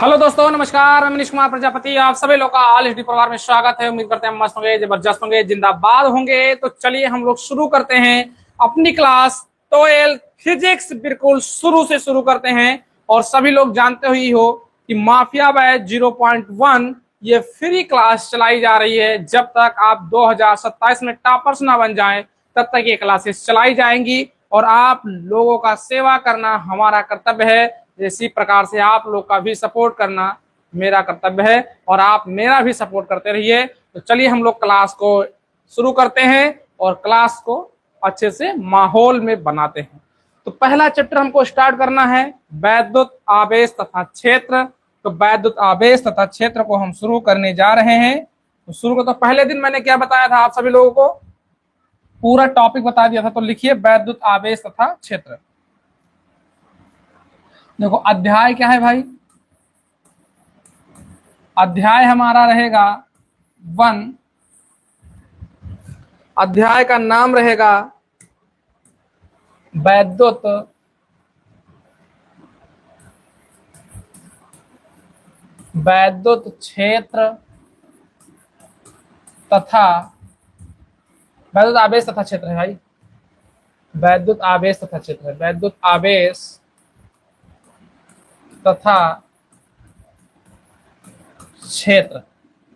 Hello दोस्तों, नमस्कार। मैं मनीष कुमार प्रजापति आप सभी लोग का ऑल हिस्ट्री परिवार में स्वागत है। उम्मीद करते हैं मस्त होंगे, जबरदस्त होंगे, जिंदाबाद होंगे। तो चलिए हम लोग शुरू करते हैं अपनी क्लास 12 फिजिक्स। बिल्कुल शुरू से शुरू करते हैं। और सभी लोग जानते ही हो कि माफिया बैच 0.1 ये फ्री क्लास चलाई जा रही है। जब तक आप 2027 में टॉपर्स ना बन जाएं तब तक ये क्लासेस चलाई जाएंगी। और आप लोगों का सेवा करना हमारा कर्तव्य है, इसी प्रकार से आप लोग का भी सपोर्ट करना मेरा कर्तव्य है और आप मेरा भी सपोर्ट करते रहिए। तो चलिए हम लोग क्लास को शुरू करते हैं और क्लास को अच्छे से माहौल में बनाते हैं। तो पहला चैप्टर हमको स्टार्ट करना है, वैद्युत आवेश तथा क्षेत्र। तो वैद्युत आवेश तथा क्षेत्र को हम शुरू करने जा रहे हैं। तो शुरू को तो पहले दिन मैंने क्या बताया था, आप सभी लोगों को पूरा टॉपिक बता दिया था। तो लिखिए वैद्युत आवेश तथा क्षेत्र। देखो अध्याय क्या है भाई, अध्याय हमारा रहेगा 1। अध्याय का नाम रहेगा वैद्युत क्षेत्र तथा वैद्युत आवेश तथा क्षेत्र है भाई। वैद्युत आवेश तथा क्षेत्र है, वैद्युत आवेश तथा क्षेत्र।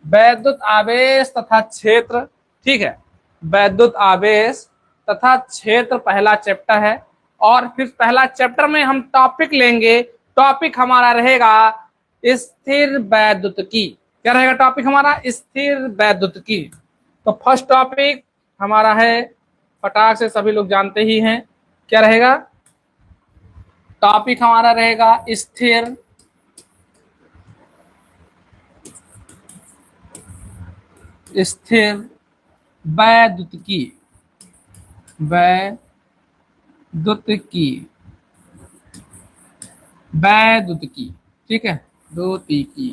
वैद्युत आवेश तथा क्षेत्र, ठीक है। वैद्युत आवेश तथा क्षेत्र पहला चैप्टर है। और फिर पहला चैप्टर में हम टॉपिक लेंगे। टॉपिक हमारा रहेगा स्थिर वैद्युतिकी। क्या रहेगा टॉपिक हमारा? स्थिर वैद्युतिकी। तो फर्स्ट टॉपिक हमारा है, फटाक से सभी लोग जानते ही हैं, क्या रहेगा? टॉपिक हमारा रहेगा स्थिर वैद्युतिकी। वैद्युतिकी, ठीक है, द्युतिकी।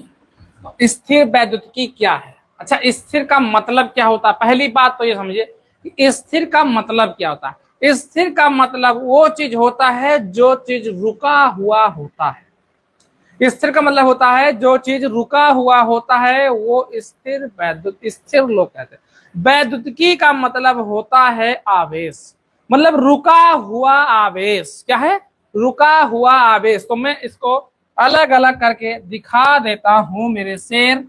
स्थिर वैद्युतिकी क्या है? अच्छा, स्थिर का मतलब क्या होता है? पहली बात तो ये समझिए कि स्थिर का मतलब क्या होता है। स्थिर का मतलब वो चीज होता है जो चीज रुका हुआ होता है। स्थिर का मतलब होता है जो चीज रुका हुआ होता है, वो स्थिर स्थिर लोग कहते हैं। वैद्युतिकी का मतलब होता है आवेश, मतलब रुका हुआ आवेश। क्या है? रुका हुआ आवेश। तो मैं इसको अलग अलग करके दिखा देता हूं मेरे शेर।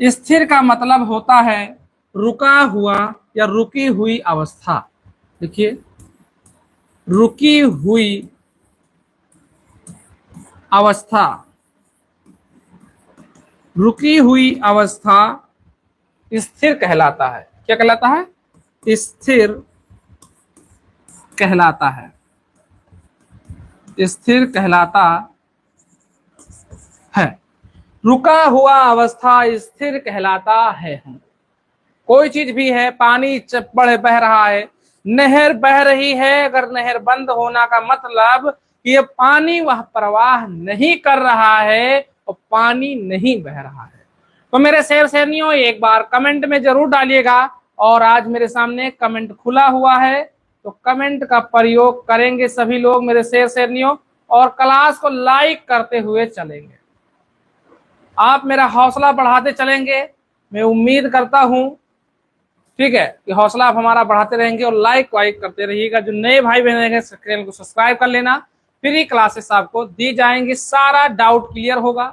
स्थिर का मतलब होता है रुका हुआ या रुकी हुई अवस्था। देखिए, रुकी हुई अवस्था, रुकी हुई अवस्था स्थिर कहलाता है। क्या कहलाता है? स्थिर कहलाता है, स्थिर कहलाता है। रुका हुआ अवस्था स्थिर कहलाता है। कोई चीज भी है, पानी बह रहा है, नहर बह रही है, अगर नहर बंद होना का मतलब ये पानी वह प्रवाह नहीं कर रहा है और पानी नहीं बह रहा है। तो मेरे शेर शेरनियों एक बार कमेंट में जरूर डालिएगा। और आज मेरे सामने कमेंट खुला हुआ है, तो कमेंट का प्रयोग करेंगे सभी लोग मेरे शेर शेरनियों, और क्लास को लाइक करते हुए चलेंगे। आप मेरा हौसला बढ़ाते चलेंगे, मैं उम्मीद करता हूं, ठीक है, कि हौसला आप हमारा बढ़ाते रहेंगे और लाइक करते रहिएगा। जो नए भाई बहन रहेंगे चैनल को सब्सक्राइब कर लेना। फ्री क्लासेस आपको दी जाएंगी, सारा डाउट क्लियर होगा,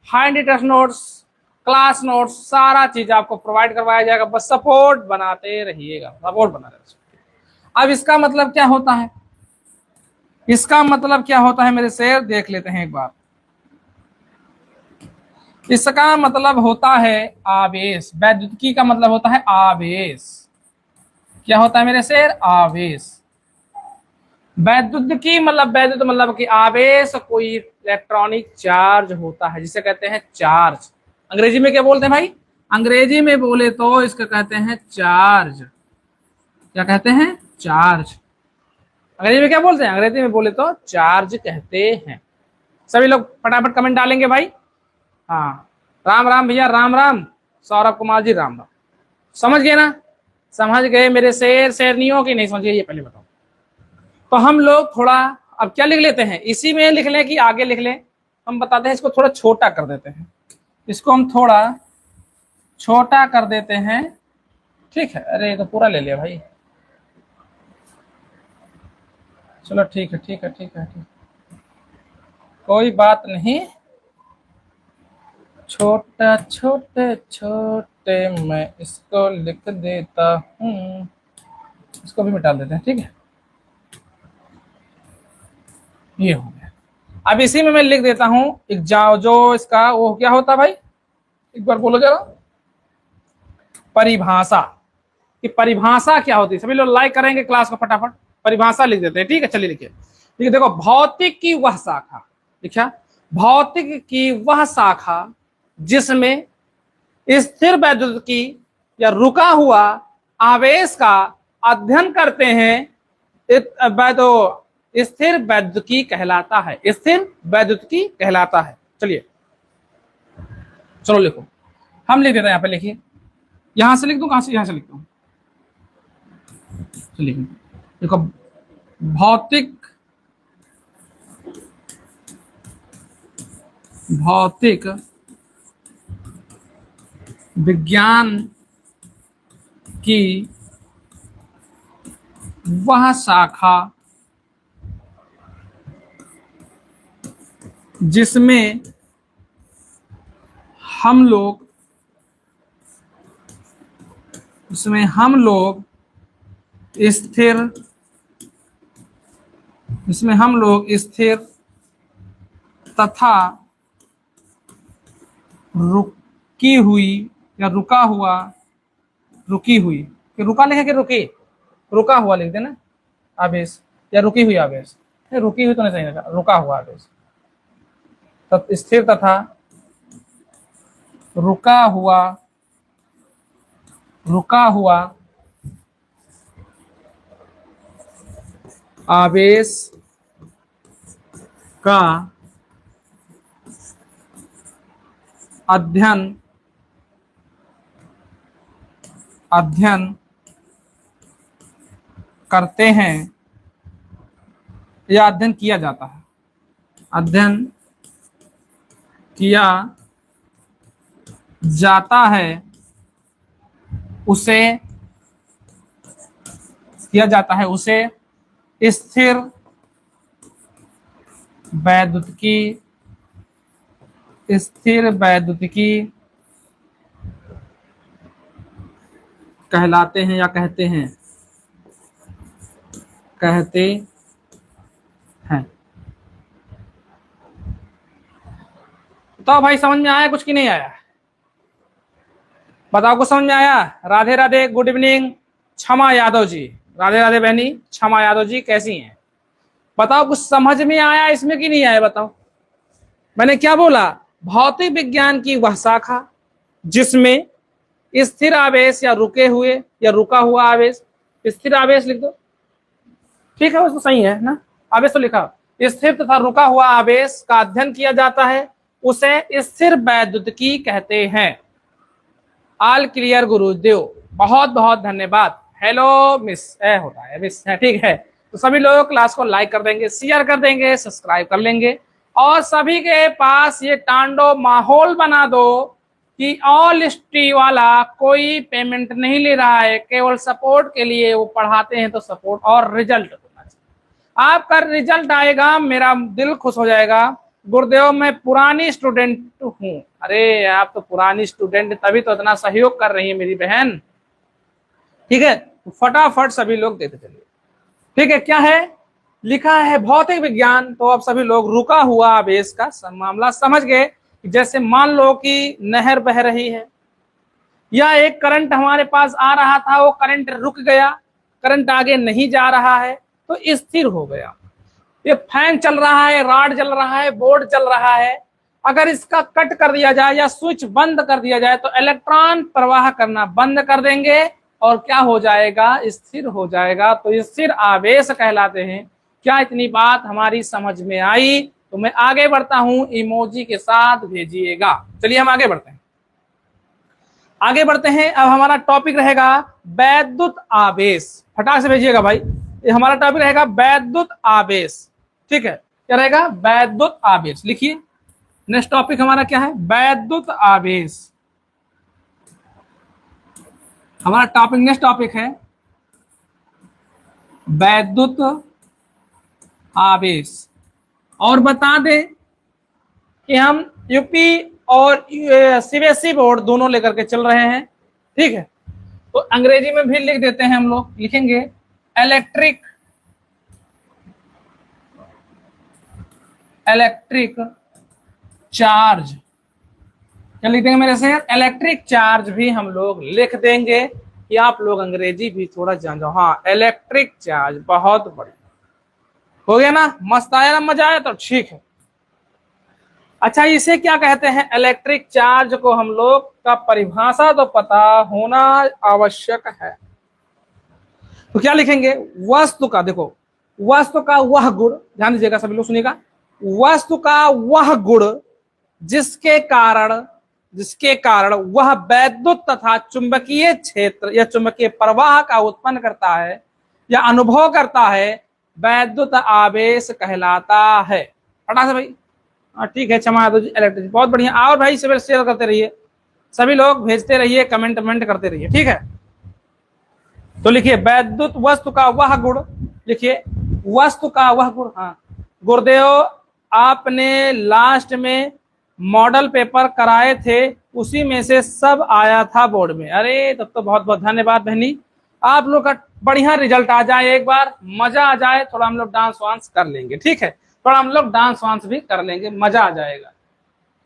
hand written notes, class notes, सारा चीज आपको प्रोवाइड करवाया जाएगा। बस सपोर्ट बनाते रहिएगा, सपोर्ट बना रहे। अब इसका मतलब क्या होता है? इसका मतलब क्या होता है मेरे शेर, देख लेते हैं एक बार। इसका मतलब होता है आवेश। वैद्युतिकी का मतलब होता है आवेश। क्या होता है मेरे शेर? आवेश। वैद्युतिकी मतलब, वैद्युत मतलब कि आवेश, कोई इलेक्ट्रॉनिक चार्ज होता है जिसे कहते हैं चार्ज। अंग्रेजी में क्या बोलते हैं भाई? अंग्रेजी में बोले तो इसका कहते हैं चार्ज। क्या कहते हैं? चार्ज। अंग्रेजी में क्या बोलते हैं? अंग्रेजी में बोले तो चार्ज कहते हैं। सभी लोग फटाफट कमेंट डालेंगे भाई। हाँ, राम राम भैया, राम राम। सौरभ कुमार जी, राम राम। समझ गए ना? समझ गए मेरे शेर शेरनियों की नहीं समझ गए, ये पहले बताओ। तो हम लोग थोड़ा अब क्या लिख लेते हैं, इसी में लिख लें कि आगे लिख लें? हम बताते हैं, इसको थोड़ा छोटा कर देते हैं, इसको हम थोड़ा छोटा कर देते हैं, ठीक है। अरे ये तो पूरा ले लिया भाई, चलो ठीक है ठीक है ठीक है ठीक, कोई बात नहीं। छोटा छोटे छोटे मैं इसको लिख देता हूँ, इसको भी मिटा देते हैं, ठीक है। ये हो गया। अब इसी में मैं लिख देता हूं एक जो इसका वो क्या होता है भाई, एक बार बोलो जरा, परिभाषा। कि परिभाषा क्या होती है, सभी लोग लाइक करेंगे क्लास को फटाफट। परिभाषा लिख देते हैं, ठीक है, चलिए लिखिए। ठीक है, देखो, भौतिक की वह शाखा, लिखा, भौतिक की वह शाखा जिसमें स्थिर वैद्युतिकी या रुका हुआ आवेश का अध्ययन करते हैं, स्थिर वैद्युतिकी कहलाता है, स्थिर वैद्युतिकी कहलाता है। चलिए चलो लिखो, हम लिख देते हैं, यहाँ पे लिखिए, यहां से लिख दूं, कहां से, यहां से लिख दूं, चलिए देखो, भौतिक विज्ञान की वह शाखा जिसमें हम लोग स्थिर तथा रुकी हुई या रुका हुआ, रुकी हुई, कि रुका लिखे कि रुकी, रुका हुआ लिख देना आवेश, या रुकी हुई आवेश, रुकी हुई तो नहीं सही लगा, रुका हुआ आवेश, स्थिर तथा रुका हुआ आवेश का अध्ययन करते हैं या अध्ययन किया जाता है, अध्ययन किया जाता है, उसे स्थिर वैद्युतिकी कहलाते हैं या कहते हैं। तो भाई समझ में आया कुछ कि नहीं आया, बताओ, कुछ समझ में आया? राधे राधे, गुड इवनिंग क्षमा यादव जी, राधे राधे बहनी, क्षमा यादव जी, कैसी हैं? बताओ कुछ समझ में आया इसमें कि नहीं आया, बताओ। मैंने क्या बोला? भौतिक विज्ञान की वह शाखा जिसमें स्थिर आवेश या रुके हुए या रुका हुआ आवेश, स्थिर आवेश लिख दो, ठीक है, वो तो सही है ना, आवेश तो लिखा, स्थिर तथा रुका हुआ आवेश का अध्ययन किया जाता है, उसे स्थिर वैद्युतिकी कहते हैं। ऑल क्लियर गुरुदेव, बहुत बहुत धन्यवाद। हेलो मिस होता है, मिस है, ठीक है। तो सभी लोग क्लास को लाइक कर देंगे, शेयर कर देंगे, सब्सक्राइब कर लेंगे, और सभी के पास ये टांडो माहौल बना दो कि ऑल हिस्ट्री वाला कोई पेमेंट नहीं ले रहा है, केवल सपोर्ट के लिए वो पढ़ाते हैं, तो सपोर्ट और रिजल्ट होना चाहिए। आपका रिजल्ट आएगा, मेरा दिल खुश हो जाएगा। गुरुदेव मैं पुरानी स्टूडेंट हूँ, अरे आप तो पुरानी स्टूडेंट, तभी तो इतना सहयोग कर रही है मेरी बहन, ठीक है। तो फटाफट सभी लोग देते चलिए, ठीक है। क्या है लिखा है? भौतिक विज्ञान। तो अब सभी लोग रुका हुआ आवेश का मामला समझ गए। जैसे मान लो कि नहर बह रही है, या एक करंट हमारे पास आ रहा था, वो करंट रुक गया, करंट आगे नहीं जा रहा है, तो स्थिर हो गया। ये फैन चल रहा है, रॉड चल रहा है, बोर्ड चल रहा है, अगर इसका कट कर दिया जाए या स्विच बंद कर दिया जाए, तो इलेक्ट्रॉन प्रवाह करना बंद कर देंगे और क्या हो जाएगा? स्थिर हो जाएगा। तो स्थिर आवेश कहलाते हैं। क्या इतनी बात हमारी समझ में आई? तो मैं आगे बढ़ता हूं, इमोजी के साथ भेजिएगा। चलिए हम आगे बढ़ते हैं। अब हमारा टॉपिक रहेगा वैद्युत आवेश। फटाक से भेजिएगा भाई, ये हमारा टॉपिक रहेगा वैद्युत आवेश, ठीक है। क्या रहेगा? वैद्युत आवेश। लिखिए नेक्स्ट टॉपिक हमारा क्या है? वैद्युत आवेश। हमारा टॉपिक नेक्स्ट टॉपिक है वैद्युत आवेश। और बता दें कि हम यूपी और सीबीएसई बोर्ड दोनों लेकर के चल रहे हैं, ठीक है। तो अंग्रेजी में भी लिख देते हैं, हम लोग लिखेंगे इलेक्ट्रिक चार्ज। क्या लिख देंगे मेरे से? इलेक्ट्रिक चार्ज भी हम लोग लिख देंगे कि आप लोग अंग्रेजी भी थोड़ा जान जाओ। हाँ, इलेक्ट्रिक चार्ज, बहुत बढ़िया, हो गया ना? मस्त आया ना? मजा आया तो ठीक है। अच्छा, इसे क्या कहते हैं? इलेक्ट्रिक चार्ज को हम लोग का परिभाषा तो पता होना आवश्यक है। तो क्या लिखेंगे? वस्तु का, देखो, वस्तु का वह गुण, ध्यान दीजिएगा सभी लोग, सुनिएगा। वस्तु का वह गुण जिसके कारण वह वैद्युत तथा चुंबकीय क्षेत्र या चुंबकीय प्रवाह का उत्पन्न करता है या अनुभव करता है, वैद्युत आवेश कहलाता है। फटा से भाई, ठीक है, क्षमा दो जी, इलेक्ट्रिक, बहुत बढ़िया। और भाई सभी शेयर करते रहिए, सभी लोग भेजते रहिए, कमेंट करते रहिए, ठीक है। तो लिखिए वैद्युत वस्तु का वह गुण, लिखिए वस्तु का वह गुण। हाँ गुरुदेव, आपने लास्ट में मॉडल पेपर कराए थे, उसी में से सब आया था बोर्ड में। अरे तब तो बहुत बहुत धन्यवाद बहनी, आप लोग का बढ़िया रिजल्ट आ जाए, एक बार मजा आ जाए, थोड़ा हम लोग डांस वांस कर लेंगे, ठीक है, थोड़ा हम लोग डांस वांस भी कर लेंगे, मजा आ जाएगा।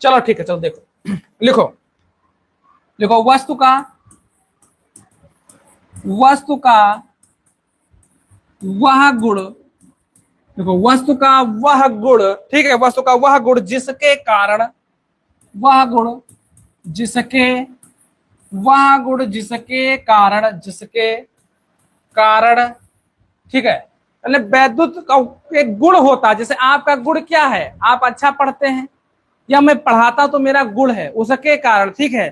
चलो ठीक है, चलो देखो, लिखो लिखो वस्तु का वह गुण, देखो वस्तु का वह गुण, ठीक है, वस्तु का वह गुण जिसके कारण, वह गुण जिसके कारण, ठीक है। वैद्युत का एक गुण होता है, जैसे आपका गुण क्या है? आप अच्छा पढ़ते हैं या मैं पढ़ाता तो मेरा गुण है, उसके कारण, ठीक है।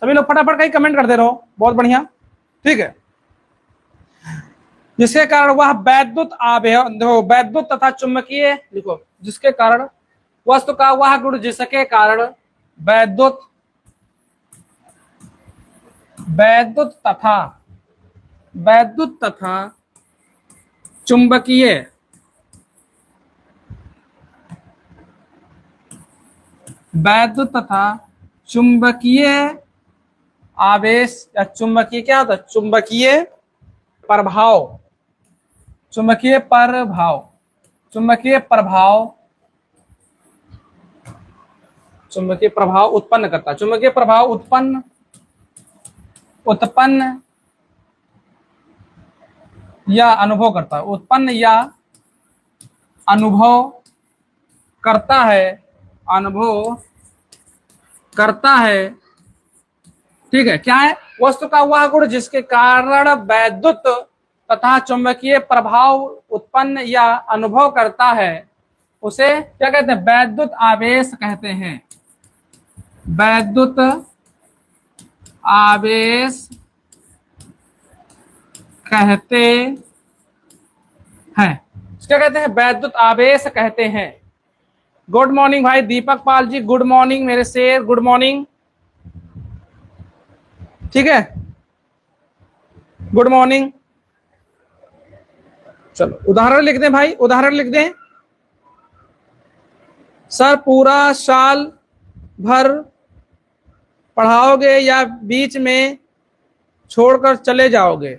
सभी लोग फटाफट कहीं कमेंट कर दे रहे हो, बहुत बढ़िया, ठीक है। जिसके कारण वह वैद्युत आवेश, देखो वैद्युत तथा चुंबकीय, लिखो जिसके कारण, वस्तु का वह गुण जिसके कारण वैद्युत तथा चुंबकीय आवेश या चुंबकीय, क्या होता है? चुंबकीय प्रभाव उत्पन्न करता है। चुंबकीय प्रभाव उत्पन्न या अनुभव करता है, उत्पन्न या अनुभव करता है, ठीक है। क्या है? वस्तु का वह गुण जिसके कारण वैद्युत तथा चुंबकीय प्रभाव उत्पन्न या अनुभव करता है, उसे क्या कहते हैं? वैद्युत आवेश कहते हैं। वैद्युत आवेश कहते हैं, क्या कहते हैं? वैद्युत आवेश कहते हैं। गुड मॉर्निंग भाई दीपक पाल जी, गुड मॉर्निंग मेरे शेर, गुड मॉर्निंग, ठीक है, गुड मॉर्निंग। चलो उदाहरण लिख दें भाई, उदाहरण लिख दें। सर पूरा साल भर पढ़ाओगे या बीच में छोड़कर चले जाओगे?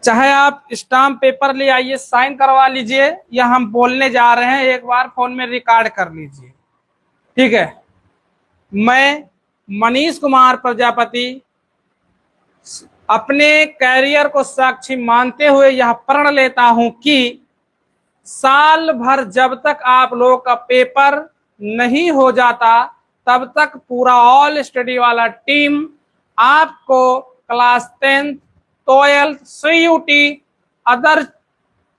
चाहे आप स्टाम्प पेपर ले आइए, साइन करवा लीजिए, या हम बोलने जा रहे हैं एक बार फोन में रिकॉर्ड कर लीजिए, ठीक है। मैं मनीष कुमार प्रजापति अपने कैरियर को साक्षी मानते हुए यह प्रण लेता हूं कि साल भर जब तक आप लोग का पेपर नहीं हो जाता, तब तक पूरा ऑल स्टडी वाला टीम आपको class 10th 12th CUT other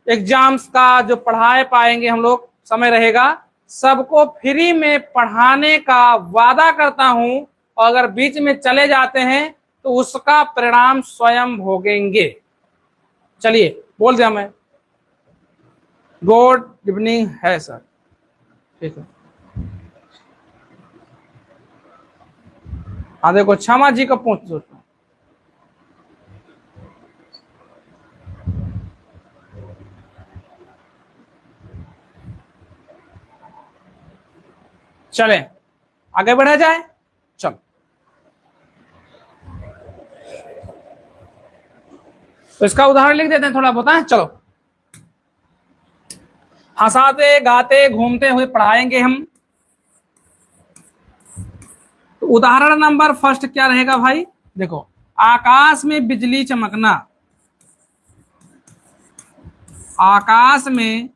exams का जो पढ़ाए पाएंगे हम लोग, समय रहेगा, सबको फ्री में पढ़ाने का वादा करता हूं। और अगर बीच में चले जाते हैं तो उसका परिणाम स्वयं भोगेंगे। चलिए बोल दिया मैं। गुड इवनिंग है सर, ठीक है। हाँ देखो क्षमा जी को पूछ दो। चले आगे बढ़ा जाए, चलो। तो इसका उदाहरण लिख देते हैं थोड़ा बहुत, है चलो। हंसाते गाते घूमते हुए पढ़ाएंगे हम। तो उदाहरण नंबर फर्स्ट क्या रहेगा भाई, देखो आकाश में बिजली चमकना, आकाश में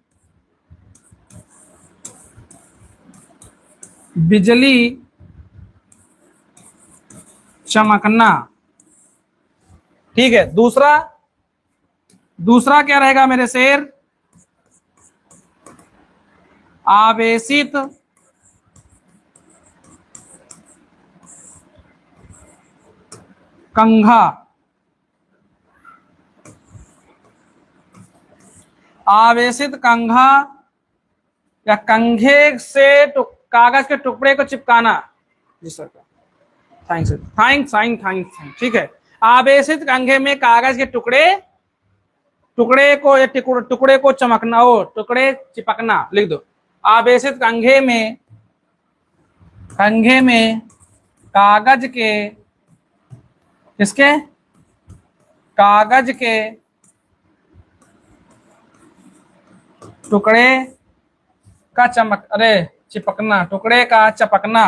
बिजली चमकना, ठीक है। दूसरा, दूसरा क्या रहेगा मेरे शेर, आवेशित कंघा, आवेशित कंघा या कंघे से कागज के टुकड़े को चिपकाना। जी सर, थैंक्स थैंक्स थैंक्स, ठीक है। आवेशित कंघे में कागज के टुकड़े, टुकड़े को या टुकड़े को चमकना, ओ टुकड़े चिपकना लिख दो। आवेशित कंघे में, कंघे में कागज के, किसके, कागज के टुकड़े का चमक, अरे चिपकना, टुकड़े का चपकना,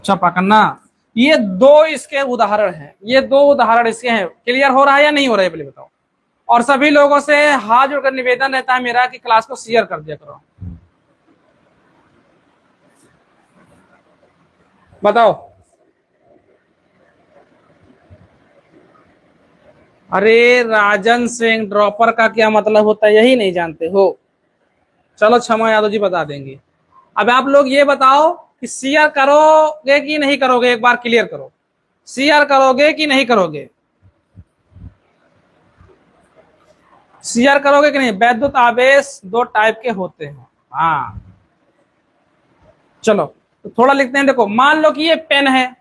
चपकना। ये दो इसके उदाहरण हैं, ये दो उदाहरण इसके हैं। क्लियर हो रहा है या नहीं हो रहा है पहले बताओ। और सभी लोगों से हाथ जोड़कर निवेदन रहता है मेरा कि क्लास को शेयर कर दिया करो। बताओ। अरे राजन सिंह, ड्रॉपर का क्या मतलब होता है यही नहीं जानते हो। चलो क्षमा यादव जी बता देंगे। अब आप लोग ये बताओ कि शेयर करोगे कि नहीं करोगे, एक बार क्लियर करो। शेयर करोगे कि नहीं करोगे, शेयर करोगे कि नहीं। वैद्युत आवेश दो टाइप के होते हैं। हाँ चलो तो थोड़ा लिखते हैं। देखो मान लो कि ये पेन है,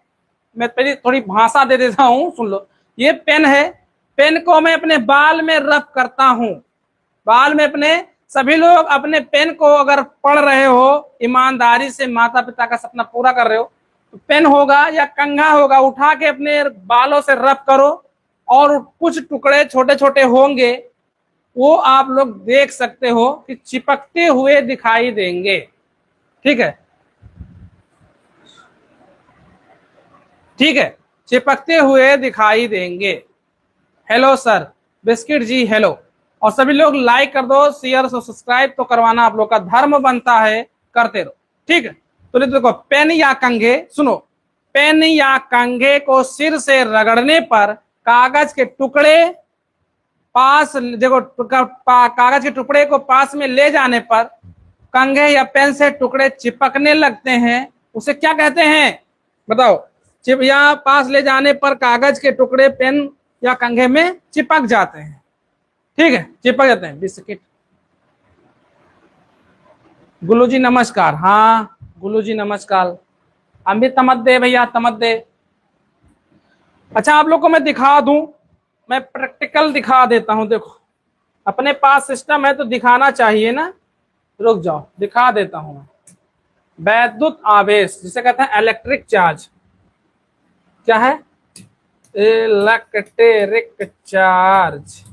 मैं पहले थोड़ी भाषा दे देता हूं, सुन लो। ये पेन है, पेन को मैं अपने बाल में रब करता हूं, बाल में अपने। सभी लोग अपने पेन को अगर पढ़ रहे हो, ईमानदारी से माता पिता का सपना पूरा कर रहे हो, तो पेन होगा या कंघा होगा, उठा के अपने बालों से रब करो और कुछ टुकड़े छोटे छोटे होंगे, वो आप लोग देख सकते हो कि चिपकते हुए दिखाई देंगे। ठीक है, ठीक है, चिपकते हुए दिखाई देंगे। हेलो सर, बिस्किट जी हेलो। और सभी लोग लाइक कर दो, शेयर और सब्सक्राइब तो करवाना आप लोग का धर्म बनता है, करते रहो। ठीक है, तो देखो पेन या कंघे, सुनो, पेन या कंघे को सिर से रगड़ने पर कागज के टुकड़े पास, देखो कागज के टुकड़े को पास में ले जाने पर कंघे या पेन से टुकड़े चिपकने लगते हैं, उसे क्या कहते हैं बताओ। चिप या पास ले जाने पर कागज के टुकड़े पेन या कंघे में चिपक जाते हैं। ठीक है, चिपक जाते हैं। बिस्किट, गुल्लू जी नमस्कार। हाँ गुल्लू जी नमस्कार। अमित तमद्दे भैया, तमद्दे। अच्छा आप लोग को मैं दिखा दूं, मैं प्रैक्टिकल दिखा देता हूं। देखो अपने पास सिस्टम है तो दिखाना चाहिए ना। रुक जाओ दिखा देता हूं। वैद्युत आवेश जिसे कहते हैं इलेक्ट्रिक चार्ज, क्या है, इलेक्ट्रिक चार्ज।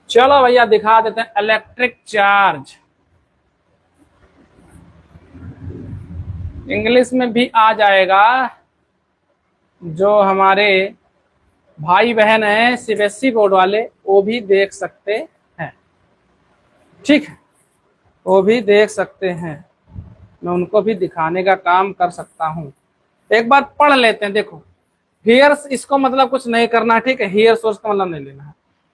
चलो भैया दिखा देते हैं इलेक्ट्रिक चार्ज। इंग्लिश में भी आ जाएगा, जो हमारे भाई बहन हैं सीबीएसई बोर्ड वाले वो भी देख सकते हैं। ठीक है, वो भी देख सकते हैं, मैं उनको भी दिखाने का काम कर सकता हूं। एक बार पढ़ लेते हैं। देखो हियर, इसको मतलब कुछ नहीं करना, ठीक है, हियर सोर्स का मतलब नहीं लेना है।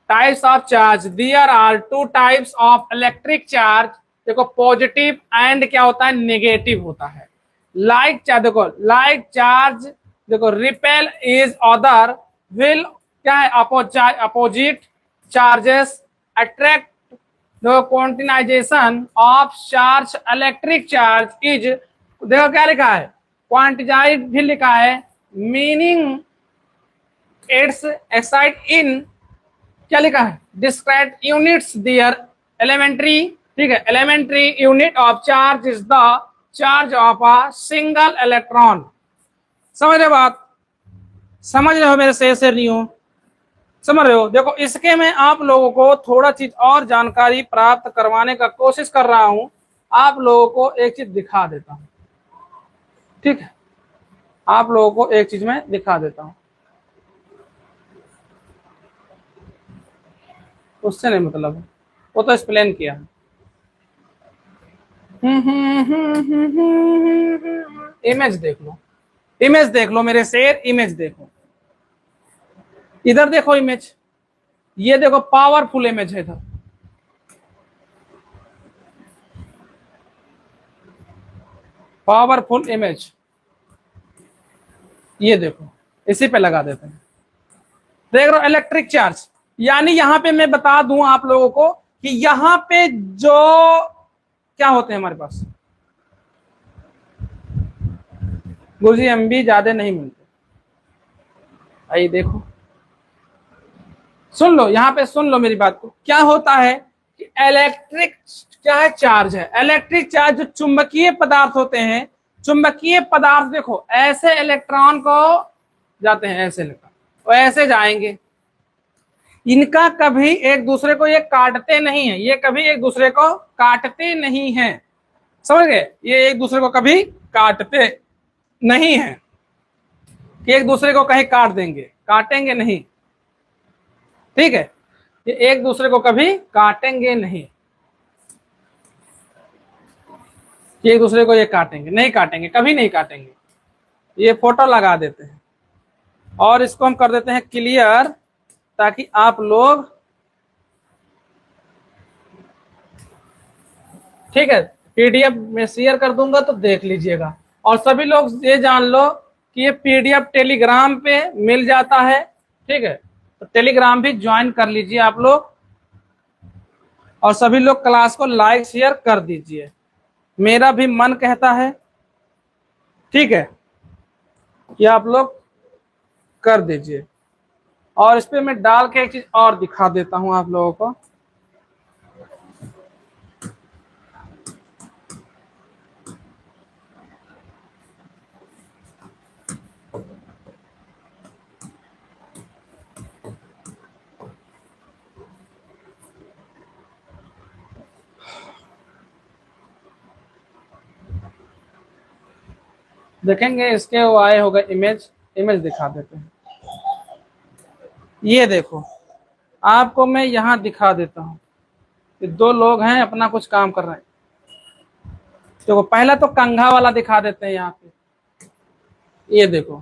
Types of charge, there are two types of electric charge. देखो पॉजिटिव एंड क्या होता है, नेगेटिव होता है। लाइक चार्ज, देखो लाइक चार्ज देखो रिपेल इज अदर विल क्या है, अपोजिट चार्जेस अट्रैक्ट। देखो quantization of charge electric charge is, देखो क्या लिखा है, क्वांटिजाइज भी लिखा है, मीनिंग इट्स एक्साइट इन, क्या लिखा है, डिस्क्राइब यूनिट्स दियर एलिमेंट्री, ठीक है, elementary unit of charge is the charge of a single electron. समझ रहे बात, समझ रहे हो मेरे से नहीं हो, समझ रहे हो। देखो इसके में आप लोगों को थोड़ा चीज और जानकारी प्राप्त करवाने का कोशिश कर रहा हूं, आप लोगों को एक चीज दिखा देता हूं, ठीक है, आप लोगों को एक चीज में दिखा देता हूं, उससे नहीं मतलब, वो तो एक्सप्लेन किया है। इमेज देख लो, इमेज देख लो मेरे शेर, इमेज देखो, इधर देखो इमेज, ये देखो पावरफुल इमेज है इधर, पावरफुल इमेज, ये देखो इसी पे लगा देते हैं, देख रहे हो इलेक्ट्रिक चार्ज। यानी यहां पे मैं बता दूं आप लोगों को कि यहां पे जो क्या होते हैं हमारे पास, गुरुजी एमबी ज्यादा नहीं मिलते, आइए देखो, सुन लो, यहां पे सुन लो मेरी बात को, क्या होता है कि इलेक्ट्रिक क्या है, चार्ज है, इलेक्ट्रिक चार्ज जो चुंबकीय पदार्थ होते हैं, चुंबकीय पदार्थ देखो ऐसे इलेक्ट्रॉन को जाते हैं, ऐसे इलेक्ट्रॉन और ऐसे जाएंगे, इनका कभी एक दूसरे को ये काटते नहीं है, ये कभी एक दूसरे को काटते नहीं है, समझ गए, ये एक दूसरे को कभी काटते नहीं है कि एक दूसरे को कहीं काट देंगे, काटेंगे नहीं, ठीक है, ये एक दूसरे को कभी काटेंगे नहीं, कि एक दूसरे को ये काटेंगे नहीं, काटेंगे कभी नहीं काटेंगे। ये फोटो लगा देते हैं और इसको हम कर देते हैं क्लियर, ताकि आप लोग, ठीक है, पीडीएफ में शेयर कर दूंगा तो देख लीजिएगा, और सभी लोग ये जान लो कि ये पीडीएफ टेलीग्राम पे मिल जाता है, ठीक है, तो टेलीग्राम भी ज्वाइन कर लीजिए आप लोग, और सभी लोग क्लास को लाइक शेयर कर दीजिए, मेरा भी मन कहता है, ठीक है, कि आप लोग कर दीजिए। और इस पे मैं डाल के एक चीज और दिखा देता हूं आप लोगों को, देखेंगे इसके वो आए होगा इमेज, इमेज दिखा देते हैं, ये देखो आपको मैं यहां दिखा देता हूं कि दो लोग हैं अपना कुछ काम कर रहे हैं, देखो पहला तो कंघा वाला दिखा देते हैं यहाँ पे, ये देखो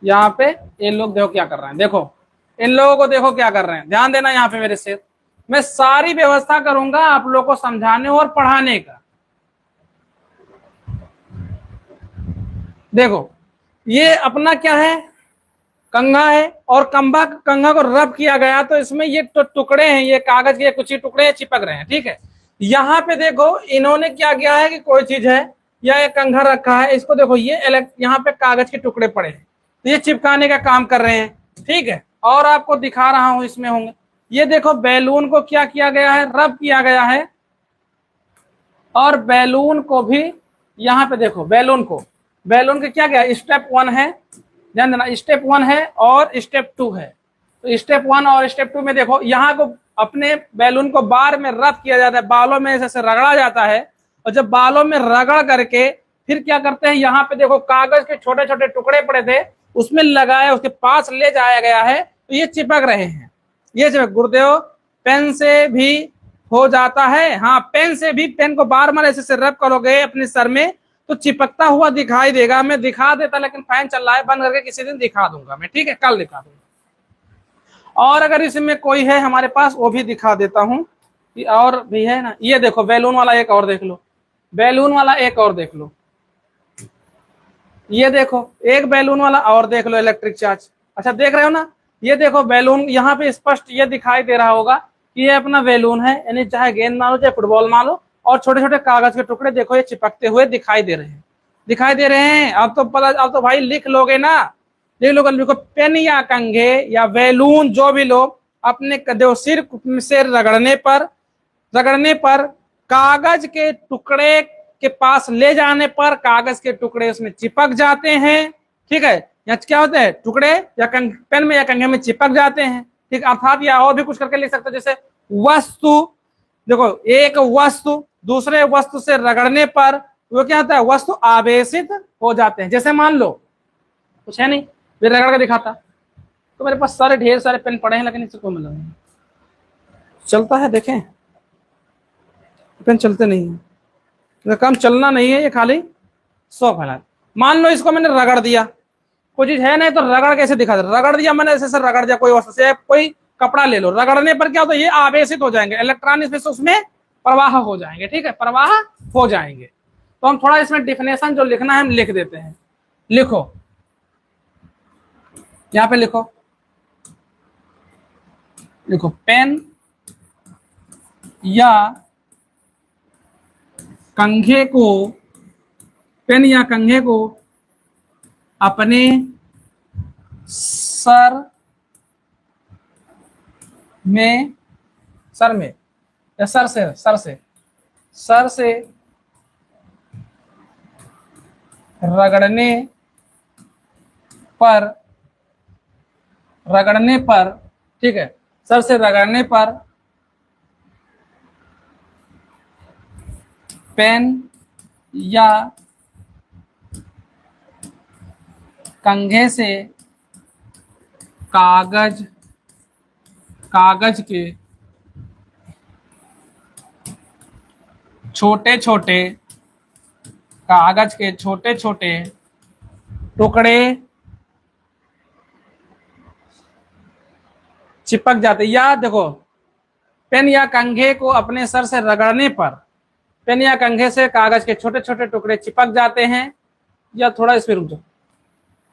यहाँ पे ये लोग देखो क्या कर रहे हैं, देखो इन लोगों को देखो क्या कर रहे हैं, ध्यान देना यहाँ पे मेरे से, मैं सारी व्यवस्था करूंगा आप लोग को समझाने और पढ़ाने का। देखो ये अपना क्या है, कंघा है, और कंघा को रब किया गया तो इसमें ये तो टुकड़े हैं, ये कागज के कुछ ही टुकड़े चिपक रहे हैं, ठीक है। यहाँ पे देखो इन्होंने क्या किया है कि कोई चीज है या एक कंघा रखा है, इसको देखो ये यहाँ पे कागज के टुकड़े पड़े हैं, तो ये चिपकाने का काम कर रहे हैं, ठीक है। और आपको दिखा रहा हूं इसमें होंगे, ये देखो बैलून को क्या किया गया है, रब किया गया है, और बैलून को भी यहाँ पे देखो, बैलून के क्या गया, स्टेप 1 है, ध्यान देना, स्टेप 1 है और स्टेप 2 है, तो स्टेप 1 और स्टेप 2 में देखो यहाँ को अपने बैलून को बार में रब किया जाता है, बालों में ऐसे रगड़ा जाता है, और जब बालों में रगड़ करके फिर क्या करते हैं, यहाँ पे देखो कागज के छोटे छोटे टुकड़े पड़े थे उसमें लगाया, उसके पास ले जाया गया है, तो ये चिपक रहे हैं, ये चिपक, गुरुदेव पेन से भी हो जाता है, हाँ पेन से भी, पेन को बार बार ऐसे रब करोगे अपने सर में तो चिपकता हुआ दिखाई देगा, मैं दिखा देता लेकिन फैन चल रहा है, बंद करके किसी दिन दिखा दूंगा मैं, ठीक है, कल दिखा दूंगा। और अगर इसमें कोई है हमारे पास वो भी दिखा देता हूं, और भी है ना, ये देखो बैलून वाला एक और देख लो, बैलून वाला एक और देख लो, ये देखो एक बैलून वाला और देख लो इलेक्ट्रिक चार्ज। अच्छा देख रहे हो ना, ये देखो बैलून यहाँ पे स्पष्ट ये दिखाई दे रहा होगा कि ये अपना बैलून है, यानी चाहे गेंद मान लो चाहे फुटबॉल मान लो, और छोटे छोटे कागज के टुकड़े देखो ये चिपकते हुए दिखाई दे रहे हैं, दिखाई दे रहे हैं। अब तो पता, अब तो भाई लिख लोगे ना, लिख लोगे, लिखो पेन या कंघे या बैलून जो भी लो, अपने सिर से रगड़ने पर कागज के टुकड़े के पास ले जाने पर कागज के टुकड़े उसमें चिपक जाते हैं। ठीक है, या क्या होते हैं टुकड़े या पेन में या कंघे में चिपक जाते हैं। ठीक, अर्थात या और भी कुछ करके लिख सकते हो, जैसे वस्तु, देखो एक वस्तु दूसरे वस्तु से रगड़ने पर वो क्या होता है, वस्तु आवेशित हो जाते हैं। जैसे मान लो कुछ है नहीं, फिर रगड़ के दिखाता, तो मेरे पास सारे ढेर सारे पेन पड़े हैं लेकिन इससे कोई मतलब नहीं चलता है। देखें पेन चलते नहीं है, काम चलना नहीं है, ये खाली सौ फैला। मान लो इसको मैंने रगड़ दिया, कोई चीज है नहीं तो रगड़ कैसे दिखा दे, रगड़ दिया मैंने, ऐसे रगड़ दिया कोई वस्तु से, कोई कपड़ा ले लो, रगड़ने पर क्या होता है, ये आवेशित हो जाएंगे, इलेक्ट्रॉन उसमें प्रवाह हो जाएंगे। ठीक है, प्रवाह हो जाएंगे। तो हम थोड़ा इसमें डिफिनेशन जो लिखना है हम लिख देते हैं। लिखो यहां पे लिखो, लिखो पेन या कंघे को, पेन या कंघे को अपने सर में, सर में या सर से रगड़ने पर, ठीक है, सर से रगड़ने पर पेन या कंघे से कागज के छोटे छोटे टुकड़े चिपक जाते। या देखो पेन या कंघे को अपने सर से रगड़ने पर पेन या कंघे से कागज के छोटे छोटे टुकड़े चिपक जाते हैं। या थोड़ा इस पे रुक जाओ,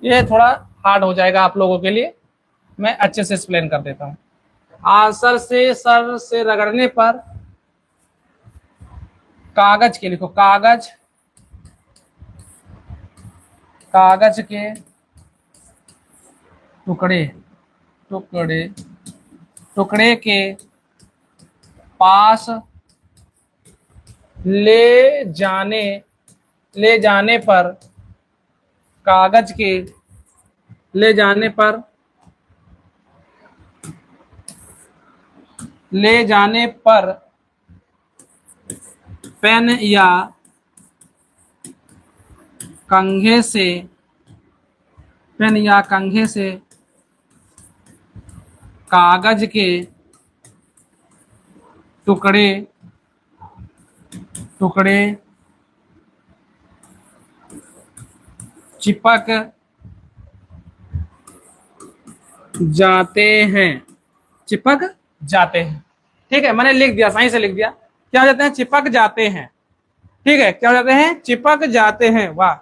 ये थोड़ा हार्ड हो जाएगा आप लोगों के लिए, मैं अच्छे से एक्सप्लेन कर देता हूँ। सर से रगड़ने पर कागज के, लिखो कागज के टुकड़े के पास ले जाने पर कागज के ले जाने पर पेन या कंघे से कागज के टुकड़े चिपक जाते हैं। ठीक है, मैंने लिख दिया, सही से लिख दिया, क्या हो जाते हैं, चिपक जाते हैं। ठीक है, क्या हो जाते हैं, चिपक जाते हैं। वाह,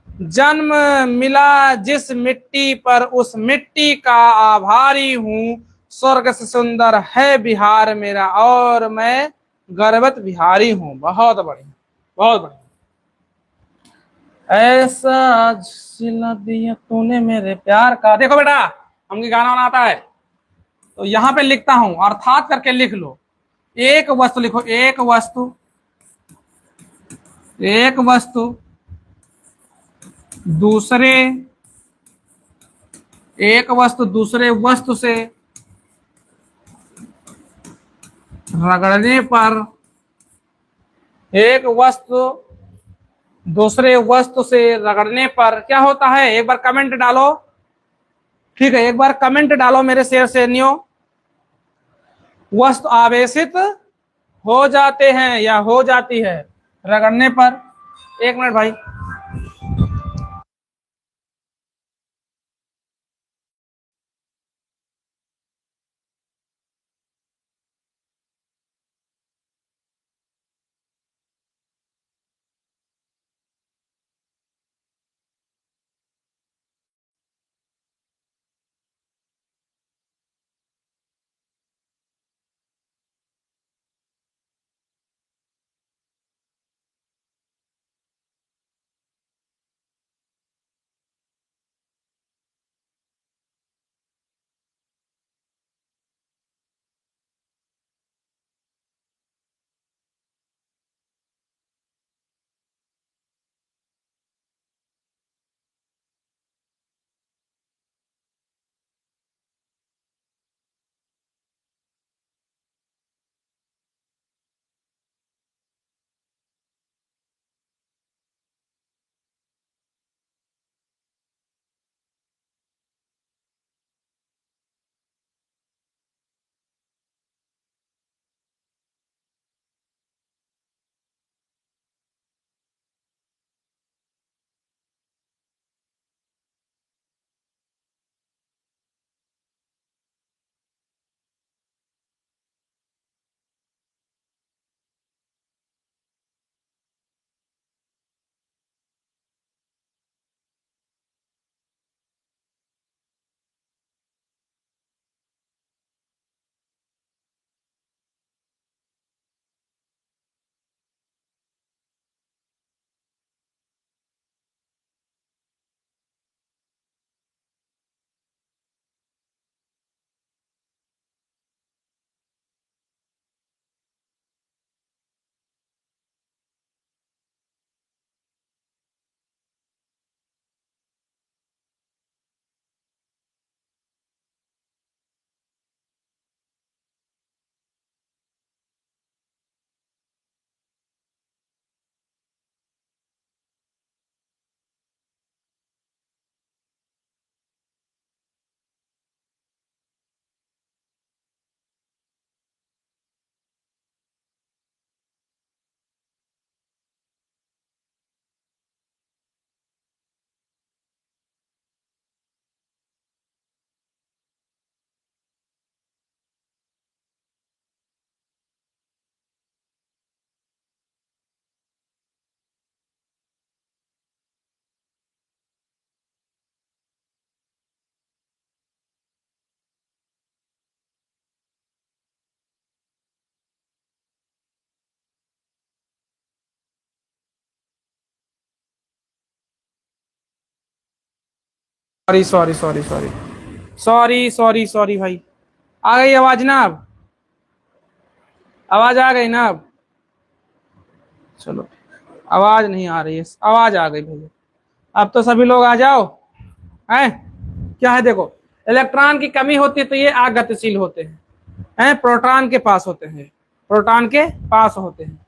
जन्म मिला जिस मिट्टी पर उस मिट्टी का आभारी हूँ, स्वर्ग से सुंदर है बिहार मेरा और मैं गर्वित बिहारी हूँ। बहुत बढ़िया, बहुत बढ़िया। ऐसा सिला दिया तूने मेरे प्यार का। देखो बेटा, हमको गाना वाना आता है तो यहां पे लिखता हूं, अर्थात करके लिख लो। एक वस्तु लिखो, एक वस्तु दूसरे वस्तु से रगड़ने पर, एक वस्तु दूसरे वस्तु से रगड़ने पर क्या होता है, एक बार कमेंट डालो। ठीक है, एक बार कमेंट डालो मेरे शेयर से नियो, वस्तु आवेशित हो जाते हैं या हो जाती है रगड़ने पर। एक मिनट भाई। Sorry sorry sorry sorry sorry sorry sorry भाई, आ गई आवाज ना? अब आवाज आ गई ना? अब चलो, आवाज नहीं आ रही है, आवाज आ गई भैया। अब तो सभी लोग आ जाओ। हैं क्या है, देखो इलेक्ट्रॉन की कमी होती है तो ये अगतिशील होते हैं, प्रोटॉन के पास होते हैं, प्रोटॉन के पास होते हैं।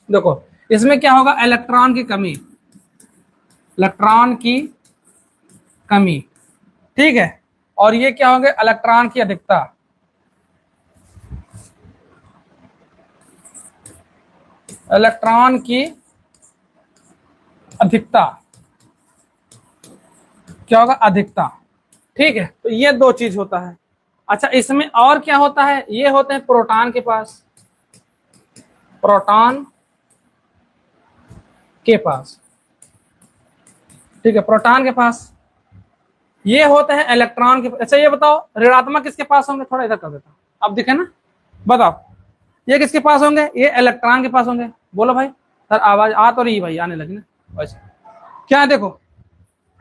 देखो इसमें क्या होगा, इलेक्ट्रॉन की कमी, इलेक्ट्रॉन की कमी, ठीक है। और ये क्या होंगे, इलेक्ट्रॉन की अधिकता, इलेक्ट्रॉन की अधिकता, क्या होगा, अधिकता, ठीक है। तो ये दो चीज होता है। अच्छा इसमें और क्या होता है, ये होते हैं प्रोटॉन के पास, प्रोटॉन के पास, ठीक है, प्रोटॉन के पास। ये होते हैं इलेक्ट्रॉन के। अच्छा ये बताओ ऋणात्मक किसके पास होंगे, थोड़ा इधर कर देता हूं, अब दिखे ना, बताओ ये किसके पास होंगे, ये इलेक्ट्रॉन के पास होंगे। बोलो भाई, सर आवाज आ तो रही भाई, आने लगी ना वैसे। क्या है देखो,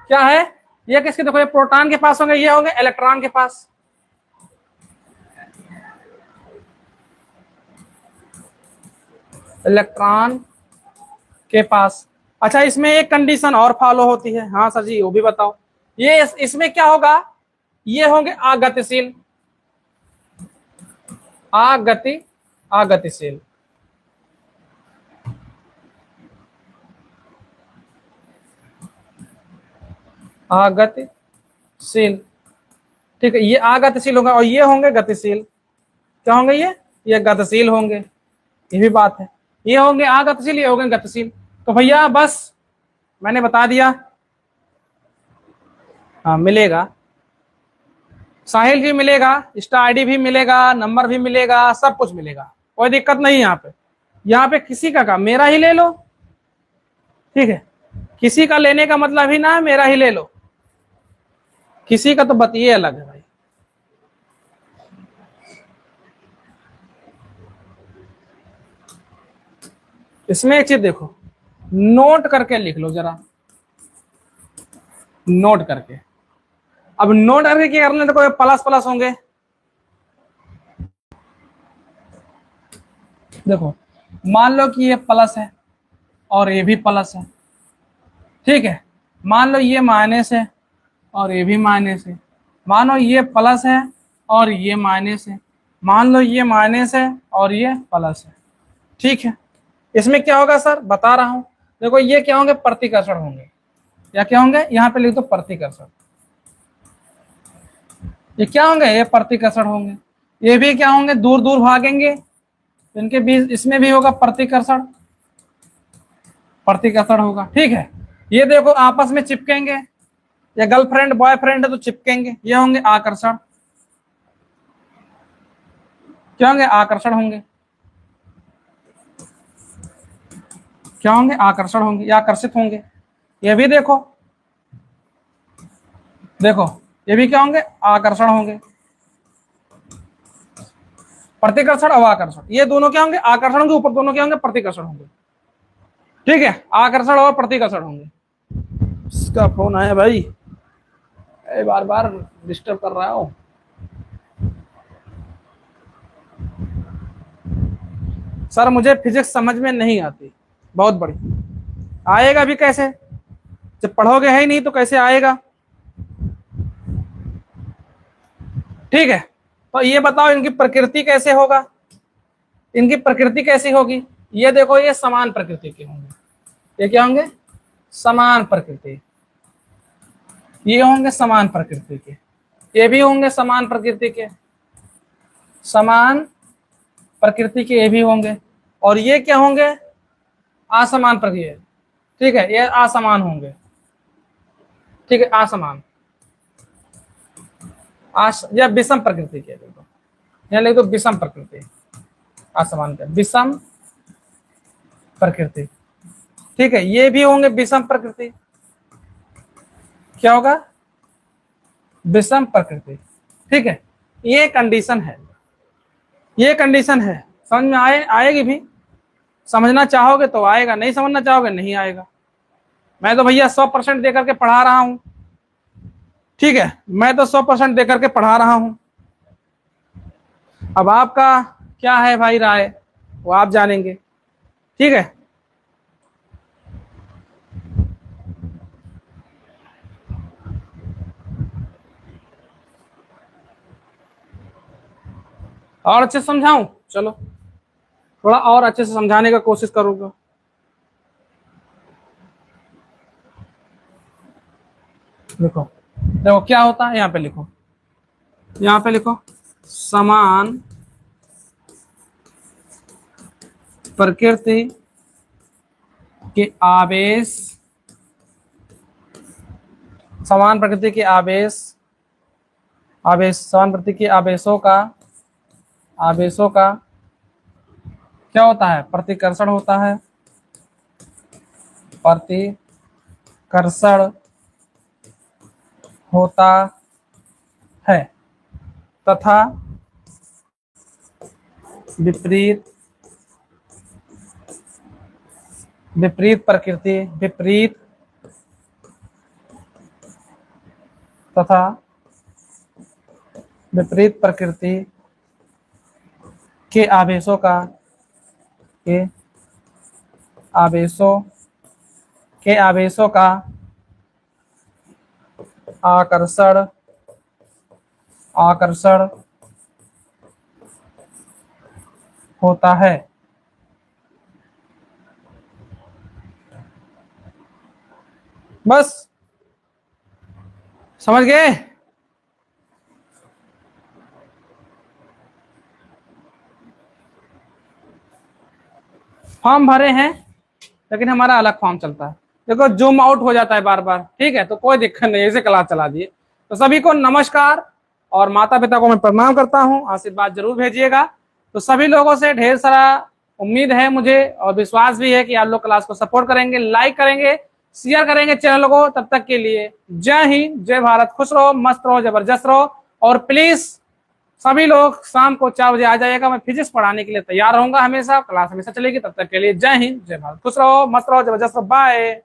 क्या है ये किसके, देखो ये प्रोटॉन के पास होंगे, ये होंगे इलेक्ट्रॉन के पास। इलेक्ट्रॉन के पास। अच्छा इसमें एक कंडीशन और फॉलो होती है, हाँ सर जी वो भी बताओ। ये इसमें क्या होगा, ये होंगे अगतिशील, अगतिशील, अगतिशील, ठीक है। ये अगतिशील होगा और ये होंगे गतिशील। क्या होंगे ये गतिशील होंगे, ये भी बात है। ये होंगे अगतिशील, ये होंगे गतिशील। तो भैया बस मैंने बता दिया। हाँ मिलेगा, साहिल भी मिलेगा, इंस्टा आईडी भी मिलेगा, नंबर भी मिलेगा, सब कुछ मिलेगा, कोई दिक्कत नहीं। यहाँ पे किसी का मेरा ही ले लो, ठीक है। किसी का लेने का मतलब ही ना है मेरा ही ले लो, किसी का तो बतिये अलग है भाई। इसमें एक चीज देखो, नोट करके लिख लो जरा, नोट करके। अब नोट करके क्या करना, देखो प्लस प्लस होंगे, देखो मान लो कि ये प्लस है और ये भी प्लस है, ठीक है। मान लो ये माइनस है और ये भी माइनस है। मानो ये प्लस है और ये माइनस है। मान लो ये माइनस है और ये प्लस है, ठीक है। इसमें क्या होगा सर, बता रहा हूं, देखो ये क्या होंगे, प्रतिकर्षण होंगे, या क्या होंगे, यहां पे लिख दो प्रतिकर्षण। ये क्या होंगे, ये प्रतिकर्षण होंगे। ये भी क्या होंगे, दूर दूर भागेंगे, इनके बीच इसमें भी होगा प्रतिकर्षण, प्रतिकर्षण होगा, ठीक है। ये देखो आपस में चिपकेंगे, या गर्लफ्रेंड बॉयफ्रेंड है तो चिपकेंगे, ये होंगे आकर्षण। क्या होंगे, आकर्षण होंगे, क्या होंगे, आकर्षण होंगे या आकर्षित होंगे। ये भी देखो, देखो ये भी क्या होंगे, आकर्षण होंगे। प्रतिकर्षण और आकर्षण, ये दोनों क्या होंगे, आकर्षण के ऊपर दोनों क्या होंगे, प्रतिकर्षण होंगे, ठीक है। आकर्षण और प्रतिकर्षण होंगे। इसका फोन आया भाई, बार बार डिस्टर्ब कर रहा हो। सर मुझे फिजिक्स समझ में नहीं आती, बहुत बड़ी, आएगा भी कैसे, जब पढ़ोगे है ही नहीं तो कैसे आएगा, ठीक है। तो ये बताओ इनकी प्रकृति कैसे होगा, इनकी प्रकृति कैसी होगी। ये देखो ये समान प्रकृति के होंगे, ये क्या होंगे, समान प्रकृति, ये होंगे समान प्रकृति के, ये भी होंगे समान प्रकृति के, समान प्रकृति के ये भी होंगे। और ये क्या होंगे, असमान प्रकृति, ठीक है, ये असमान होंगे, ठीक है, असमान, या विषम प्रकृति के, देखो यहाँ लिख दो विषम प्रकृति, असमान के विषम प्रकृति, ठीक है। ये भी होंगे विषम प्रकृति, क्या होगा, विषम प्रकृति, ठीक है। ये कंडीशन है, ये कंडीशन है, समझ में आएगी भी, समझना चाहोगे तो आएगा, नहीं समझना चाहोगे नहीं आएगा। मैं तो भैया 100% दे करके पढ़ा रहा हूं, ठीक है, मैं तो 100% दे करके पढ़ा रहा हूं। अब आपका क्या है भाई राय, वो आप जानेंगे। ठीक है, और अच्छे से समझाऊं? चलो थोड़ा और अच्छे से समझाने का कोशिश करूंगा। लिखो, देखो क्या होता है, यहाँ पे लिखो, यहाँ पे लिखो, समान प्रकृति के आवेश, समान प्रकृति के आवेश, समान प्रकृति के आवेशों का क्या होता है, प्रतिकर्षण होता है, प्रतिकर्षण होता है तथा विपरीत प्रकृति के आवेशों का आकर्षण होता है। बस समझ गए? फॉर्म भरे हैं, लेकिन हमारा अलग फॉर्म चलता है। देखो जूम आउट हो जाता है बार बार, ठीक है, तो कोई दिक्कत नहीं, ऐसे क्लास चला दिए। तो सभी को नमस्कार, और माता पिता को मैं प्रणाम करता हूं, आशीर्वाद जरूर भेजिएगा। तो सभी लोगों से ढेर सारा उम्मीद है मुझे, और विश्वास भी है कि आप लोग क्लास को सपोर्ट करेंगे, लाइक करेंगे, शेयर करेंगे चैनल को। तब तक के लिए जय हिंद, जय भारत, खुश रहो, मस्त रहो, जबरदस्त रहो। और प्लीज सभी लोग शाम को 4 बजे आ जाइएगा, मैं फिजिक्स पढ़ाने के लिए तैयार रहूंगा हमेशा, क्लास हमेशा चलेगी। तब तक के लिए जय हिंद, जय भारत, खुश रहो, मस्त रहो, जबरदस्त रहो, बाय।